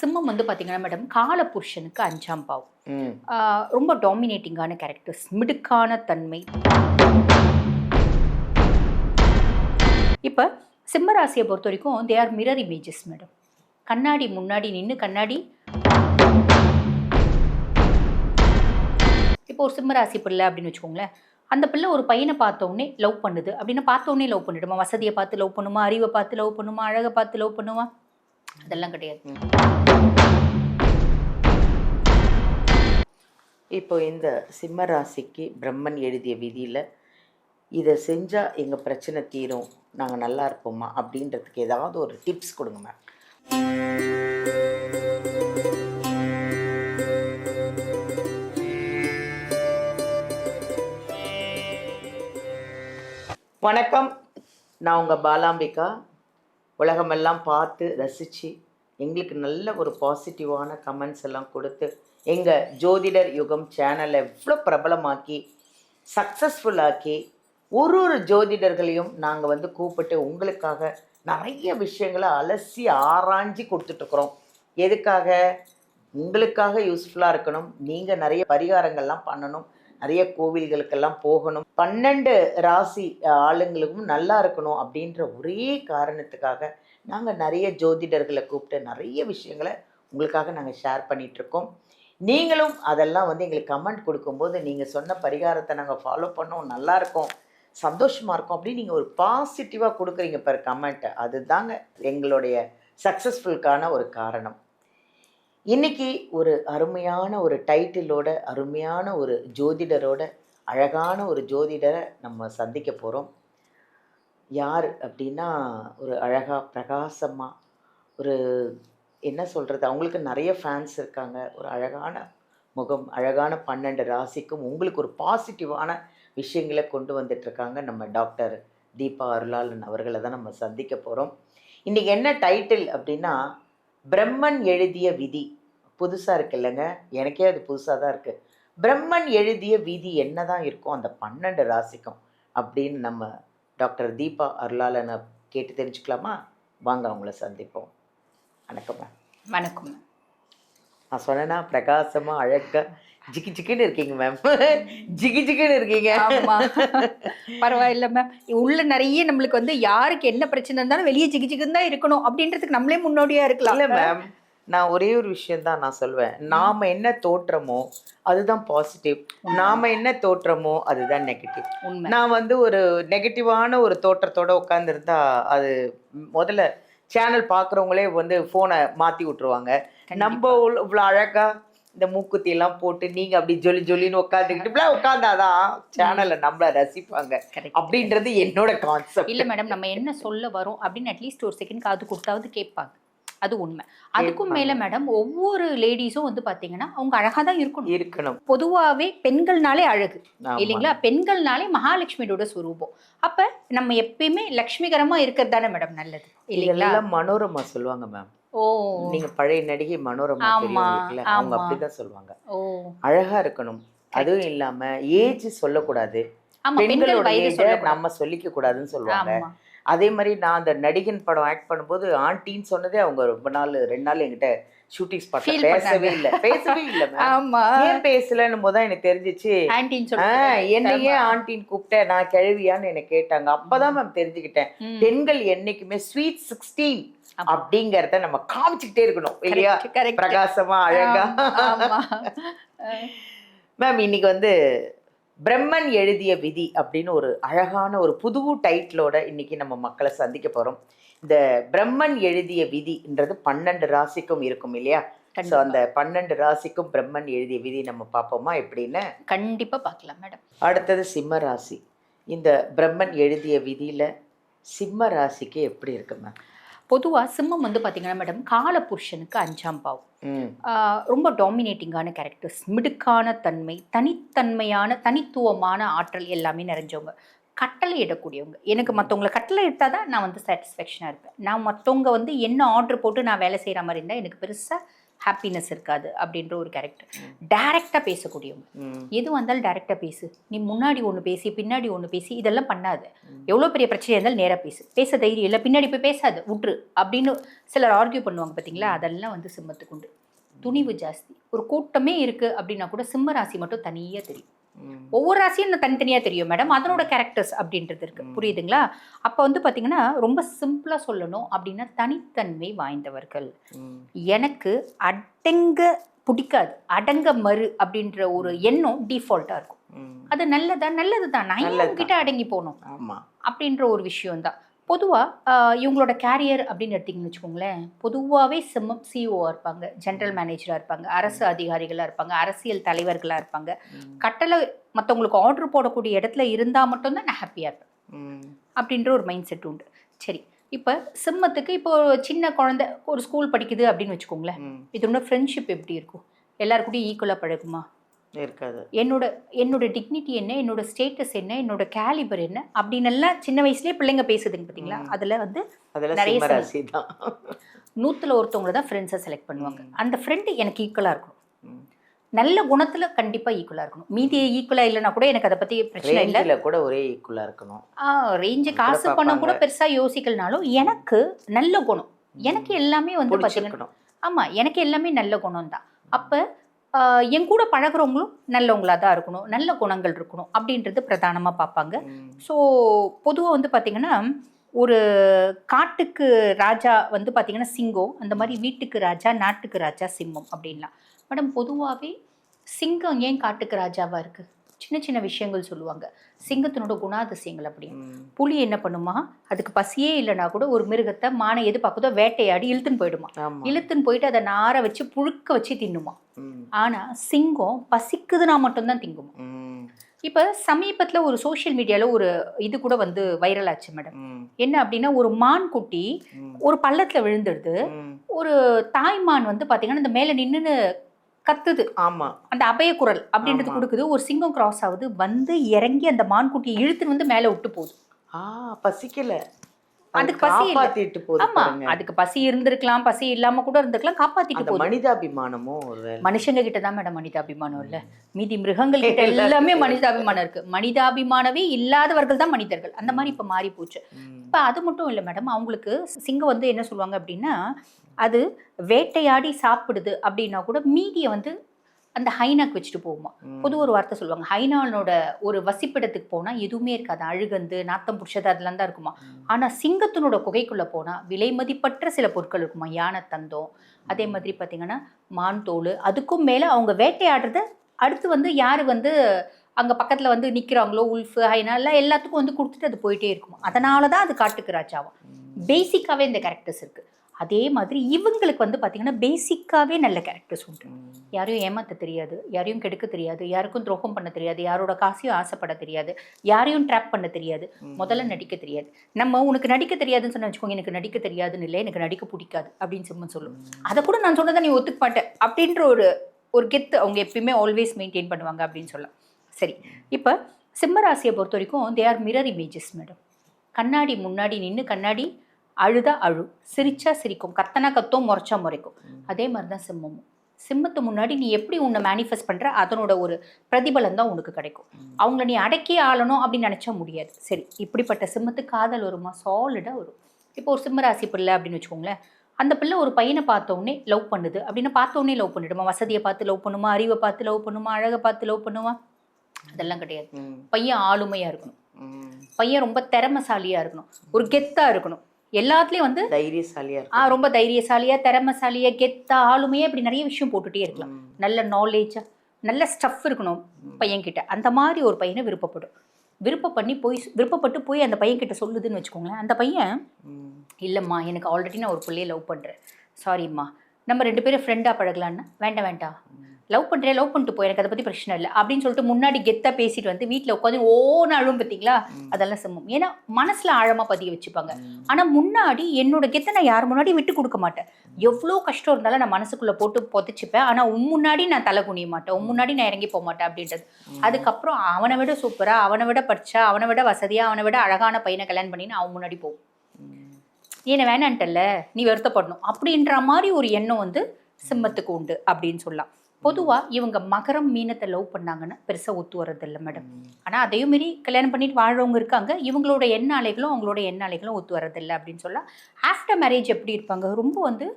சிம்மம் வந்து பார்த்தீங்கன்னா மேடம் காலபுருஷனுக்கு 5ஆம் பாவம். ம். ரொம்ப டாமினேட்டிங்கான கேரக்டர்ஸ், மிடுக்கான தன்மை. இப்போ சிம்ம ராசியை பொறுத்த வரைக்கும் they are mirror images madam. கண்ணாடி முன்னாடி நின்று கண்ணாடி இப்போ ஒரு சிம்ம ராசி பிள்ளை அப்படின்னு வச்சுக்கோங்களேன். அந்த பிள்ளை ஒரு பையனை பார்த்த உடனே லவ் பண்ணுது அப்படின்னா பார்த்த உடனே லவ் பண்ணிடுமா? வசதியை பார்த்து லவ் பண்ணுமா? அறிவை பார்த்து லவ் பண்ணுமா? அழகை பார்த்து லவ் பண்ணுமா? அதெல்லாம் கிடையாது. இப்போ இந்த சிம்ம ராசிக்கு பிரம்மன் எழுதிய விதியில் இதை செஞ்சால் எங்கள் பிரச்சனை தீரும், நாங்கள் நல்லா இருப்போமா அப்படின்றதுக்கு ஏதாவது ஒரு டிப்ஸ் கொடுங்க மேம். வணக்கம், நான் உங்கள் பாலாம்பிகா. உலகமெல்லாம் பார்த்து ரசித்து எங்களுக்கு நல்ல ஒரு பாசிட்டிவான கமெண்ட்ஸ் எல்லாம் கொடுத்து எங்கள் ஜோதிடர் யுகம் சேனலை எவ்வளோ பிரபலமாக்கி சக்ஸஸ்ஃபுல்லாக்கி ஒரு ஜோதிடர்களையும் நாங்கள் கூப்பிட்டு உங்களுக்காக நிறைய விஷயங்களை அலசி ஆராய்ஞ்சி கொடுத்துட்ருக்குறோம். எதுக்காக? உங்களுக்காக யூஸ்ஃபுல்லாக இருக்கணும், நீங்கள் நிறைய பரிகாரங்கள்லாம் பண்ணணும், நிறைய கோவில்களுக்கெல்லாம் போகணும், 12 ராசி ஆளுங்களுக்கும் நல்லா இருக்கணும் அப்படின்ற ஒரே காரணத்துக்காக நாங்கள் நிறைய ஜோதிடர்களை கூப்பிட்டு நிறைய விஷயங்களை உங்களுக்காக நாங்கள் ஷேர் பண்ணிகிட்ருக்கோம். நீங்களும் அதெல்லாம் எங்களுக்கு கமெண்ட் கொடுக்கும்போது நீங்கள் சொன்ன பரிகாரத்தை நாங்கள் ஃபாலோ பண்ணோம், நல்லாயிருக்கோம், சந்தோஷமாக இருக்கும் அப்படின்னு நீங்கள் ஒரு பாசிட்டிவாக கொடுக்குறீங்க பெர் கமெண்ட்டை. அதுதாங்க எங்களுடைய சக்ஸஸ்ஃபுல்கான ஒரு காரணம். இன்றைக்கி ஒரு அருமையான ஒரு டைட்டிலோட அருமையான ஒரு ஜோதிடரோட அழகான ஒரு ஜோதிடரை நம்ம சந்திக்க போகிறோம். யார் அப்படின்னா, ஒரு அழகாக பிரகாசமாக ஒரு என்ன சொல்கிறது, அவங்களுக்கு நிறைய ஃபேன்ஸ் இருக்காங்க, ஒரு அழகான முகம், அழகான 12 ராசிக்கும் உங்களுக்கு ஒரு பாசிட்டிவான விஷயங்களை கொண்டு வந்துட்டுருக்காங்க. நம்ம டாக்டர் தீபா அருளாளன் அவர்களை தான் நம்ம சந்திக்க போகிறோம். இன்றைக்கி என்ன டைட்டில் அப்படின்னா, பிரம்மன் எழுதிய விதி. புதுசாக இருக்கு இல்லைங்க, எனக்கே அது புதுசாக தான் இருக்குது. பிரம்மன் எழுதிய விதி என்ன தான் இருக்கும் அந்த 12 ராசிக்கும் அப்படின்னு நம்ம டாக்டர் தீபா அருளாளனை கேட்டு தெரிஞ்சுக்கலாமா? வாங்க அவங்கள சந்திப்போம். வணக்கம் மேம். வணக்கம். நான் சொன்னேன்னா பிரகாசமாக அழகாக ஜிகி ஜிக்கின்னு இருக்கீங்க மேம். ஜிகி ஜிக்கின்னு இருக்கீங்க. பரவாயில்ல மேம். உள்ள நிறைய நம்மளுக்கு யாருக்கு என்ன பிரச்சனை இருந்தாலும் வெளியே ஜிகி ஜிகின்னு தான் இருக்கணும் அப்படின்றதுக்கு நம்மளே முன்னோடியா இருக்கலாம். இல்லை மேம், நான் ஒரே ஒரு விஷயம் தான் நான் சொல்வேன். நாம் என்ன தோற்றமோ அதுதான் பாசிட்டிவ், நாம் என்ன தோற்றமோ அதுதான் நெகட்டிவ். நான் ஒரு நெகட்டிவான ஒரு தோற்றத்தோடு உட்காந்துருந்தா அது முதல்ல சேனல் பார்க்குறவங்களே ஃபோனை மாற்றி விட்ருவாங்க. நம்ம இவ்வளோ அழகாக இந்த மூக்குத்தியெல்லாம் போட்டு நீங்கள் அப்படி ஜொலி ஜொலின்னு உட்காந்துக்கிட்டு இப்படிலாம் உட்காந்தாதான் சேனலை நம்மளை ரசிப்பாங்க அப்படின்றது என்னோட கான்செப்ட். இல்லை மேடம், நம்ம என்ன சொல்ல வரோம் அப்படின்னு அட்லீஸ்ட் ஒரு செகண்ட் காது கொடுத்தாவது கேட்பாங்க. அது உண்மை. அதுக்கும் மேல மேடம், ஒவ்வொரு லேடிஸும் பாத்தீங்கன்னா அவங்க அழகா தான் இருக்கணும். பொதுவாவே பெண்கள்னாலே அழகு இல்லைங்களா? பெண்கள்னாலே மகாலட்சுமியோட ஸ்வரூபம். அப்ப நம்ம எப்பயுமே லட்சுமிகரமா இருக்கிறது தானே மேடம் நல்லது இல்லைங்களா? மனோரமா சொல்லுவாங்க மேம். ஓ, நீங்க பழைய நடிகை மனோரமா தெரியுங்களா? அவங்க அப்படிதான் சொல்லுவாங்க, அழகா இருக்கணும். அதுவும் இல்லாம ஏஜ் சொல்லக்கூடாது, பெண்களோட ஏஜ் நம்ம சொல்லிக்க கூடாதுன்னு சொல்லுவாங்க. அதே மாதிரி நான் அந்த நடிகன் படம் ஆக்ட் பண்ணும்போது ஆண்டின்னு சொன்னதே அவங்க ரொம்ப நாள் 2 நாள் என்கிட்ட ஷூட்டிங் ஸ்பாட்ல பேசவே இல்லை மேம். ஏன் பேசலன்னும் போதுதான் எனக்கு தெரிஞ்சிச்சு என்னையே ஆண்டின்னு கூப்பிட்டேன், நான் கிழவியான்னு என்ன கேட்டாங்க. அப்பதான் மேம் தெரிஞ்சுக்கிட்டேன், பெண்கள் என்னைக்குமே ஸ்வீட் 16 அப்படிங்கறத நம்ம காமிச்சுக்கிட்டே இருக்கணும் இல்லையா? பிரகாசமா அழகா. மேம், இன்னைக்கு பிரம்மன் எழுதிய விதி அப்படின்னு ஒரு அழகான ஒரு புது டைட்டிலோட இன்னைக்கு நம்ம மக்களை சந்திக்க போகிறோம். இந்த பிரம்மன் எழுதிய விதின்றது 12 ராசிக்கும் இருக்கும் இல்லையா? ஸோ அந்த 12 ராசிக்கும் பிரம்மன் எழுதிய விதி நம்ம பார்ப்போமா எப்படின்னு? கண்டிப்பாக பார்க்கலாம் மேடம். அடுத்தது சிம்ம ராசி. இந்த பிரம்மன் எழுதிய விதியில் சிம்ம ராசிக்கு எப்படி இருக்கு மேம்? பொதுவாக சிம்மம் பார்த்தீங்கன்னா மேடம் காலபுருஷனுக்கு 5ஆம் பாவம். ரொம்ப டாமினேட்டிங்கான கேரக்டர்ஸ், மிடுக்கான தன்மை, தனித்தன்மையான தனித்துவமான ஆற்றல் எல்லாமே நிறைஞ்சவங்க, கட்டளை இடக்கூடியவங்க. எனக்கு மற்றவங்களை கட்டளை எடுத்தால் தான் நான் சாட்டிஸ்ஃபேக்ஷனாக இருப்பேன். நான் மற்றவங்க என்ன ஆர்டர் போட்டு நான் வேலை செய்கிற மாதிரி இருந்தால் எனக்கு பெருசாக ஹாப்பினஸ் இருக்காது அப்படின்ற ஒரு கேரக்டர். டைரக்டாக பேசக்கூடியவங்க, எது வந்தாலும் டைரக்டாக பேசு, நீ முன்னாடி ஒன்று பேசி பின்னாடி ஒன்று பேசி இதெல்லாம் பண்ணாது, எவ்வளோ பெரிய பிரச்சனை இருந்தாலும் நேராக பேசு, பேச தைரியம் இல்லை பின்னாடி போய் பேசாது விட்டுரு அப்படின்னு சிலர் ஆர்கியூ பண்ணுவாங்க பார்த்தீங்களா, அதெல்லாம் வந்து சிம்மத்துக்கு உண்டு. துணிவு ஜாஸ்தி. ஒரு கூட்டமே இருக்குது அப்படின்னா கூட சிம்ம ராசி மட்டும் தனியாக தெரியும். ஒவ்வொரு ராசியும் தனித்தனியாக தெரியும் மேடம், அதனோட கேரக்டர்ஸ் அப்படின்றது இருக்கு, புரியுதுங்களா? அப்போ வந்து பார்த்தீங்கன்னா ரொம்ப சிம்பிளாக சொல்லணும் அப்படின்னா தனித்தன்மை வாய்ந்தவர்கள். எனக்கு அடங்க பிடிக்காது, அடங்க மறு அப்படின்ற ஒரு எண்ணம் டிஃபால்ட்டாக இருக்கும். அது நல்லது தான், நான் இவங்ககிட்ட அடங்கி போகணும் அப்படின்ற ஒரு விஷயம் தான். பொதுவாக இவங்களோட கேரியர் அப்படின்னு எடுத்திங்கன்னு வச்சுக்கோங்களேன், பொதுவாகவே சிம்மம் சிஇஓவாக இருப்பாங்க, ஜென்ரல் மேனேஜராக இருப்பாங்க, அரசு அதிகாரிகளாக இருப்பாங்க, அரசியல் தலைவர்களாக இருப்பாங்க. கட்டளை மற்றவங்களுக்கு ஆர்டர் போடக்கூடிய இடத்துல இருந்தால் மட்டும்தான் நான் ஹாப்பியாக இருப்பேன் அப்படின்ற ஒரு மைண்ட் செட் உண்டு. சரி, இப்போ சிம்மத்துக்கு இப்போ சின்ன குழந்தை ஒரு ஸ்கூல் படிக்குது அப்படின்னு வச்சுக்கோங்களேன், இதோட ஃப்ரெண்ட்ஷிப் எப்படி இருக்கும்? எல்லாருக்கூடையும் ஈக்குவலாக பழகுமா? இருக்காது. என்னோட டிக்னிட்டி என்ன, என்னோட ஸ்டேட்டஸ் என்ன, என்னோட கேலிபர் என்ன அப்படின்னு எல்லாம் சின்ன வயசுலேயே பிள்ளைங்க பேசுதுங்க பார்த்தீங்களா, அதில் வந்து நிறைய 100ல் ஒருத்தவங்க தான் ஃப்ரெண்ட்ஸை செலக்ட் பண்ணுவாங்க. அந்த ஃப்ரெண்டு எனக்கு ஈக்குவலாக இருக்கணும், நல்ல குணத்தில் கண்டிப்பாக ஈக்குவலாக இருக்கணும். மீதி ஈக்குவலாக இல்லைன்னா கூட எனக்கு அதை பற்றி பிரச்சனை இல்லை, கூட ஒரே ஈக்குவலாக இருக்கணும். ரேஞ்சு காசு பணம் கூட பெருசாக யோசிக்கலனாலும் எனக்கு நல்ல குணம், எனக்கு எல்லாமே வந்து பார்த்தீங்கன்னா ஆமாம், எனக்கு எல்லாமே நல்ல குணம் தான். அப்போ என் கூட பழகிறவங்களும் நல்லவங்களாக தான் இருக்கணும், நல்ல குணங்கள் இருக்கணும் அப்படின்றது பிரதானமாக பார்ப்பாங்க. ஸோ பொதுவாக வந்து பார்த்திங்கன்னா ஒரு காட்டுக்கு ராஜா வந்து பார்த்திங்கன்னா சிங்கம், அந்த மாதிரி வீட்டுக்கு ராஜா நாட்டுக்கு ராஜா சிம்மம் அப்படின்லாம். மேடம் பொதுவாகவே சிங்கம் ஏன் காட்டுக்கு ராஜாவாக இருக்குது? சின்ன சின்ன விஷயங்கள் சொல்லுவாங்க, சிங்கத்தினோட குணாதிசயங்கள் அப்படி. புலி என்ன பண்ணுமா, அதுக்கு பசியே இல்லைனா கூட ஒரு மிருகத்தை மானை எது பார்க்குதோ வேட்டையாடி இழுத்துன்னு போயிடுமா, இழுத்துன்னு போயிட்டு அதை நார வச்சு புழுக்க வச்சு தின்னுமா. ஆனால் சிங்கம் பசிக்குதுன்னா மட்டும்தான் திங்குமா. இப்போ சமீபத்தில் ஒரு சோஷியல் மீடியாவில் ஒரு இது கூட வந்து வைரல் ஆச்சு மேடம். என்ன அப்படின்னா, ஒரு மான் குட்டி ஒரு பள்ளத்தில் விழுந்துடுது, ஒரு தாய்மான் வந்து பார்த்தீங்கன்னா இந்த மேலே நின்றுன்னு கத்துது, ஆமா அந்த அபய குரல் அப்படின்றது கொடுக்குது. ஒரு சிங்கம் கிராஸ் ஆகுது, வந்து இறங்கி அந்த மான்குட்டியை இழுத்துன்னு வந்து மேலே விட்டு போகுது. பசிக்கல, அதுக்கு பசி காப்பாத்திட்டு போகுது. ஆமா, அதுக்கு பசி இருந்திருக்கலாம், பசி இல்லாம கூட இருந்திருக்கலாம், காப்பாத்திட்டு போகுது. மனிதாபிமானமும் மனுஷங்க கிட்ட தான் மேடம் மனிதாபிமானம் இல்ல, மீதி மிருகங்கள் கிட்ட எல்லாமே மனிதாபிமானம் இருக்கு. மனிதாபிமானமே இல்லாதவர்கள் தான் மனிதர்கள், அந்த மாதிரி இப்ப மாறி போச்சு. இப்ப அது மட்டும் இல்லை மேடம், அவங்களுக்கு சிங்கம் வந்து என்ன சொல்லுவாங்க அப்படின்னா, அது வேட்டையாடி சாப்பிடுது அப்படின்னா கூட மீதியை வந்து அந்த ஹைனாக்கு வச்சுட்டு போகுமா. பொது ஒரு வார்த்தை சொல்லுவாங்க, ஹைனானோட ஒரு வசிப்பிடத்துக்கு போனால் எதுவுமே இருக்காது, அழுகந்து நாத்தம் பிடிச்சது அதெல்லாம் தான் இருக்குமா. ஆனால் சிங்கத்தினோட குகைக்குள்ளே போனால் விலை மதிப்பற்ற சில பொருட்கள் இருக்குமா, யானை தந்தம், அதே மாதிரி பார்த்தீங்கன்னா மான் தோல், அதுக்கும் மேலே அவங்க வேட்டையாடுறத அடுத்து வந்து யார் வந்து அங்கே பக்கத்தில் வந்து நிற்கிறாங்களோ உல்ஃபு ஹைனா எல்லாம் எல்லாத்துக்கும் வந்து கொடுத்துட்டு அது போயிட்டே இருக்குமா. அதனால தான் அது காட்டுக்கு ராஜாவும். பேசிக்காகவே இந்த கேரக்டர்ஸ் இருக்குது. அதே மாதிரி இவங்களுக்கு வந்து பார்த்தீங்கன்னா பேசிக்காகவே நல்ல கேரக்டர்ஸ் உண்டு. யாரையும் ஏமாற்ற தெரியாது, யாரையும் கெடுக்க தெரியாது, யாருக்கும் துரோகம் பண்ண தெரியாது, யாரோட காசையும் ஆசைப்பட தெரியாது, யாரையும் ட்ராப் பண்ண தெரியாது, முதல்ல நடிக்க தெரியாது. நம்ம உனக்கு நடிக்க தெரியாதுன்னு சொன்ன வச்சுக்கோங்க, எனக்கு நடிக்க தெரியாதுன்னு இல்லை, எனக்கு நடிக்க பிடிக்காது அப்படின்னு சிம்மன் சொல்லும். அதை கூட நான் சொன்னதை நீ ஒத்துக்க மாட்டேன் அப்படின்ற ஒரு கெத்து அவங்க எப்பயுமே ஆல்வேஸ் மெயின்டைன் பண்ணுவாங்க அப்படின்னு சொல்லலாம். சரி, இப்போ சிம்மராசியை பொறுத்த வரைக்கும் they are mirror images madam. கண்ணாடி முன்னாடி நின்று கண்ணாடி அழுதா அழு, சிரிச்சா சிரிக்கும், கத்தனா கத்தும், முறைச்சா முறைக்கும். அதே மாதிரி தான் சிம்மமும். சிம்மத்து முன்னாடி நீ எப்படி உன்னை மேனிஃபெஸ்ட் பண்ணுற அதனோட ஒரு பிரதிபலன் தான் உனக்கு கிடைக்கும். அவங்கள நீ அடக்கி ஆளணும் அப்படின்னு நினச்சா முடியாது. சரி, இப்படிப்பட்ட சிம்மத்துக்கு காதல் வருமா? சாலிடாக வரும். இப்போ ஒரு சிம்மராசி பிள்ளை அப்படின்னு வச்சுக்கோங்களேன், அந்த பிள்ளை ஒரு பையனை பார்த்தோன்னே லவ் பண்ணுது அப்படின்னா பார்த்தோன்னே லவ் பண்ணிடுமா? வசதியை பார்த்து லவ் பண்ணுமா, அறிவை பார்த்து லவ் பண்ணுமா, அழகை பார்த்து லவ் பண்ணுமா? அதெல்லாம் கிடையாது. பையன் ஆளுமையாக இருக்கணும், பையன் ரொம்ப திறமைசாலியாக இருக்கணும், ஒரு கெத்தாக இருக்கணும், எல்லாத்துலேயும் வந்து தைரியசாலியாக ரொம்ப தைரியசாலியாக திறமைசாலியாக கெத்தா ஆளுமையாக இப்படி நிறைய விஷயம் போட்டுகிட்டே இருக்கலாம். நல்ல நாலேஜாக நல்ல ஸ்டஃப் இருக்கணும் பையன்கிட்ட. அந்த மாதிரி ஒரு பையனை விருப்பப்பட்டு போய் அந்த பையன்கிட்ட சொல்லுதுன்னு வச்சுக்கோங்களேன். அந்த பையன் இல்லைம்மா எனக்கு ஆல்ரெடி நான் ஒரு பிள்ளையை லவ் பண்ணுறேன், சாரிம்மா நம்ம 2 பேரும் ஃப்ரெண்டாக பழகலான்னா, வேண்டாம் லவ் பண்ணிட்டு போய் எனக்கு அதை பற்றி பிரச்சனை இல்லை அப்படின்னு சொல்லிட்டு முன்னாடி கெத்தாக பேசிட்டு வந்து வீட்டில் உட்காந்து ஓன்னு அழுவும் பார்த்தீங்களா, அதெல்லாம் சிம்மம். ஏன்னா மனசில் ஆழமாக பதிய வச்சுப்பாங்க. ஆனால் முன்னாடி என்னோட கெத்தை நான் யார் முன்னாடி விட்டு கொடுக்க மாட்டேன், எவ்வளோ கஷ்டம் இருந்தாலும் நான் மனசுக்குள்ளே போட்டு புதைச்சிப்பேன். ஆனால் முன்னாடி நான் தலை குனிய மாட்டேன், முன்னாடி நான் இறங்கி போக மாட்டேன் அப்படின்றது. அதுக்கப்புறம் அவனை விட சூப்பராக, அவனை விட படித்தா, அவனை விட வசதியாக, அவனை விட அழகான பையனை கல்யாணம் பண்ணின்னு அவன் முன்னாடி போகும். ஏன்னா வேணான்ட்டல்ல நீ வருத்தப்படணும் அப்படின்ற மாதிரி ஒரு எண்ணம் வந்து சிம்மத்துக்கு உண்டு அப்படின்னு சொல்லலாம். பொதுவாக இவங்க மகரம் மீனத்தை லவ் பண்ணாங்கன்னா பெருசாக ஒத்து வரதில்லை மேடம். ஆனால் அதையும் மீறி கல்யாணம் பண்ணிட்டு வாழ்றவங்க இருக்காங்க. இவங்களோட எண்ண அலைகளும் அவங்களோட எண்ண அலைகளும் ஒத்து வரதில்லை அப்படின்னு சொல்லலாம். ஆஃப்டர் மேரேஜ் எப்படி இருப்பாங்க, ரொம்ப வந்து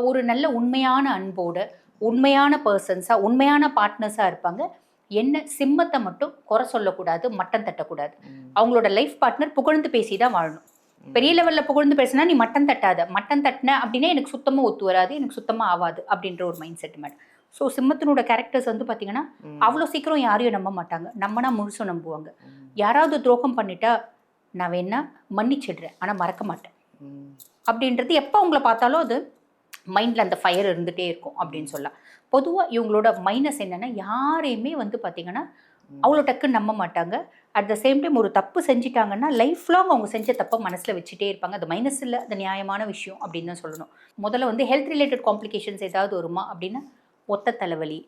ஒரு நல்ல உண்மையான அன்போட, உண்மையான பர்சன்ஸாக, உண்மையான பார்ட்னர்ஸாக இருப்பாங்க. என்ன சிம்மத்தை மட்டும் குறை சொல்லக்கூடாது, மட்டம் தட்டக்கூடாது. அவங்களோட லைஃப் பார்ட்னர் புகழ்ந்து பேசி தான் வாழணும். பெரிய லெவலில் புகழ்ந்து பேசினா நீ மட்டம் தட்டாத, மட்டம் தட்டின அப்படின்னா எனக்கு சுத்தமாக ஒத்து வராது, எனக்கு சுத்தமாக ஆகாது அப்படின்ற ஒரு மைண்ட் செட் மேடம். ஸோ சிம்மத்தினோட கேரக்டர்ஸ் வந்து பார்த்தீங்கன்னா அவ்வளோ சீக்கிரம் யாரையும் நம்ப மாட்டாங்க. நம்மனா முழுசும் நம்புவாங்க. யாராவது துரோகம் பண்ணிட்டா நான் வேணா மன்னிச்சிடுறேன், ஆனால் மறக்க மாட்டேன் அப்படின்றது எப்போ அவங்கள பார்த்தாலும் அது மைண்டில் அந்த ஃபயர் இருந்துகிட்டே இருக்கும் அப்படின்னு சொல்லலாம். பொதுவாக இவங்களோட மைனஸ் என்னென்னா யாரையுமே வந்து பார்த்திங்கன்னா அவ்வளோ டக்குன்னு நம்ப மாட்டாங்க. அட் த சேம் டைம் ஒரு தப்பு செஞ்சிட்டாங்கன்னா லைஃப் லாங் அவங்க செஞ்ச தப்பை மனசில் வச்சுட்டே இருப்பாங்க. அது மைனஸ் இல்லை, அது நியாயமான விஷயம் அப்படின்னு தான் சொல்லணும். முதல்ல வந்து ஹெல்த் ரிலேட்டட் காம்ப்ளிகேஷன்ஸ் ஏதாவது வருமா அப்படின்னா ஒத்த தலைவலி,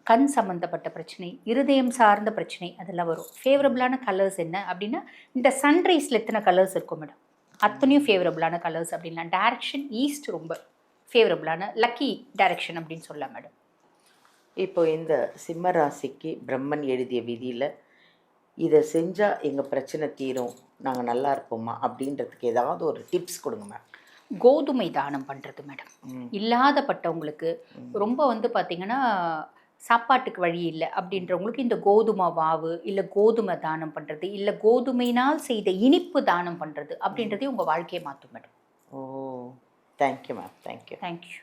கண் சம்மந்தப்பட்ட பிரச்சனை, இருதயம் சார்ந்த பிரச்சனை அதெல்லாம் வரும். ஃபேவரபிளான கலர்ஸ் என்ன அப்படின்னா இந்த சன்ரைஸில் எத்தனை கலர்ஸ் இருக்கும் மேடம், அத்தனையும் ஃபேவரபிளான கலர்ஸ் அப்படின்னா டைரக்ஷன் ஈஸ்ட் ரொம்ப ஃபேவரபிளான லக்கி டைரக்ஷன் அப்படின்னு சொல்லலாம் மேடம். இப்போ இந்த சிம்ம ராசிக்கு பிரம்மன் எழுதிய விதியில் இதை செஞ்சால் எங்கள் பிரச்சனை தீரும், நாங்கள் நல்லா இருப்போமா அப்படின்றதுக்கு ஏதாவது ஒரு டிப்ஸ் கொடுங்க மேம். கோதுமை தானம் பண்ணுறது மேடம். இல்லாதப்பட்டவங்களுக்கு ரொம்ப வந்து பார்த்திங்கன்னா சாப்பாட்டுக்கு வழி இல்லை அப்படின்றவங்களுக்கு இந்த கோதுமை மாவு இல்லை கோதுமை தானம் பண்ணுறது, இல்லை கோதுமையினால் செய்த இனிப்பு தானம் பண்ணுறது அப்படின்றதே உங்கள் வாழ்க்கையை மாற்றும் மேடம். ஓ, தேங்க்யூ மேம், தேங்க்யூ. தேங்க்யூ.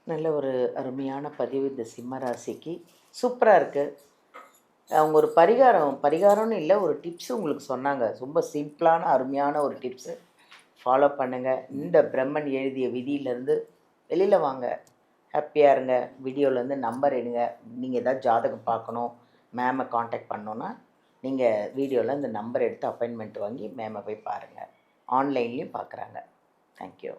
நல்ல ஒரு அருமையான பதிவு இந்த சிம்ம ராசிக்கு. சூப்பராக இருக்குது. அவங்க ஒரு பரிகாரம்னு இல்லை, ஒரு டிப்ஸு உங்களுக்கு சொன்னாங்க. ரொம்ப சிம்பிளான அருமையான ஒரு டிப்ஸு ஃபாலோ பண்ணுங்கள். இந்த பிரம்மன் எழுதிய விதியிலேருந்து வெளியில் வாங்க, ஹாப்பியாக இருங்க. வீடியோலேருந்து நம்பர் எடுங்க. நீங்கள் ஏதாவது ஜாதகம் பார்க்கணும், மேமை காண்டாக்ட் பண்ணோன்னா நீங்கள் வீடியோவில் இந்த நம்பர் எடுத்து அப்பாயின்மெண்ட் வாங்கி மேமை போய் பாருங்கள். ஆன்லைன்லேயும் பார்க்குறாங்க. தேங்க்யூ.